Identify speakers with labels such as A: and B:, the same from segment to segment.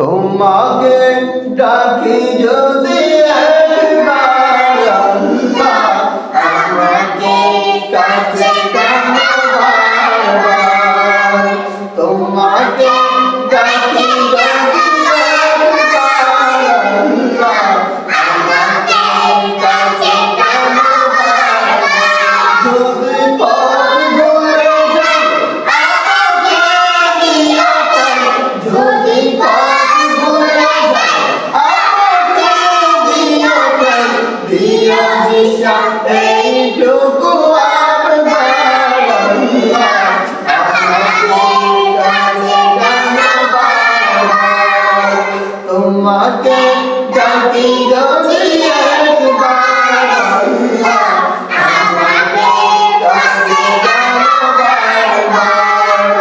A: তোমাকে ডাকি যদি একবার আল্লাহ, আমাকে কাছে টানো বারবার। তোমাকে ডাকি যদি একবার আল্লাহ, আমাকে কাছে টানো বারবার। যদি পথ ভুলে যাই আমাকে দিও পার, যদি এইটুকু আবদার আল্লাহ, আমাকে কাছে টানো বারবার। তোমাকে ডাকি যদি একবার আল্লাহ, আমাকে কাছে টানো বারবার।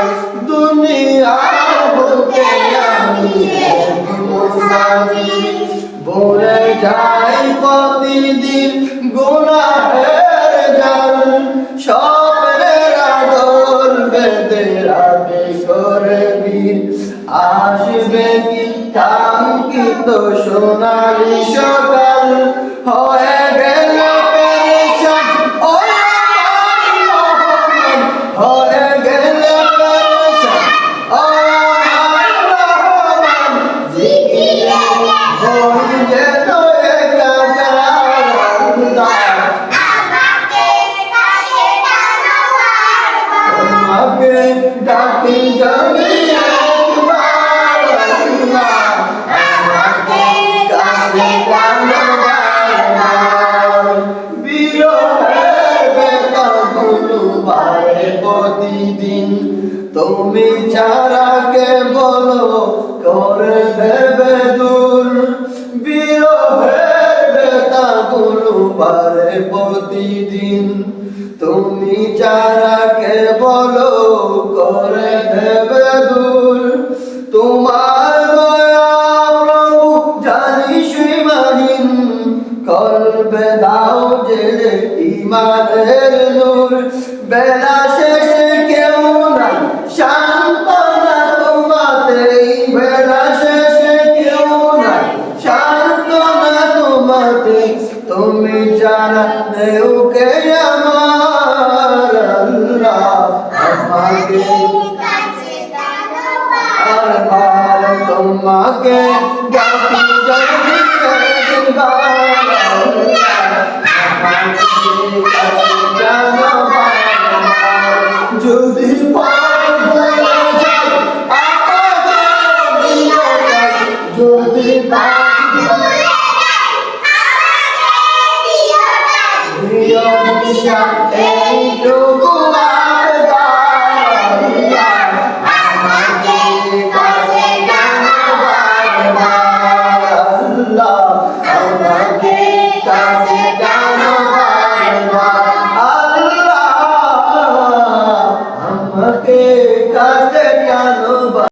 A: দুনিয়ার বুকে আমি এক মুসাফির, বয়ে যাই প্রতিদিন গুনাহের জাল। স্বপ্নের আদর বেঁধে রাখে করে বীর, আসবে কি কাঙ্ক্ষিত সোনালি সকাল। হয়ে গেল পেরেশান ওই আমার রহমান, হয়ে গেল পেরেশান ওই আমার রহমান। জিকিরে হই যেন একাকার আল্লাহ, তোমাকে ডাকি যদি একবার আল্লাহ, আমাকে কাছে টানো বারবার। বিরহের বেদনাগুলো বাড়ে প্রতিদিন, তুমি ছাড়া কে বলো করে দেবে দূর। বিরহের বেদনাগুলো বাড়ে প্রতিদিন, তুমি ছাড়া কে বলো করে দেবে দূর। তোমার দয়া প্রভু জানি সীমাহীন, কলবে দাও জেলে ইমানের নূর। বেলা শেষে কেউ নাই সান্ত্বনা তোমাতেই, বেলা শেষে কেউ নাই সান্ত্বনা তোমাতে। তুমি জানা দেও কে আমার আল্লাহ, আমাকে কাছে টানো বারবার। তোমাকে ডাকি যদি একবার আল্লাহ, আমাকে কাছে টানো বারবার। যদি পথ ভুলে যাই আমাকে দিও পার, যদি পথ ভুলে যাই আমাকে দিও পার।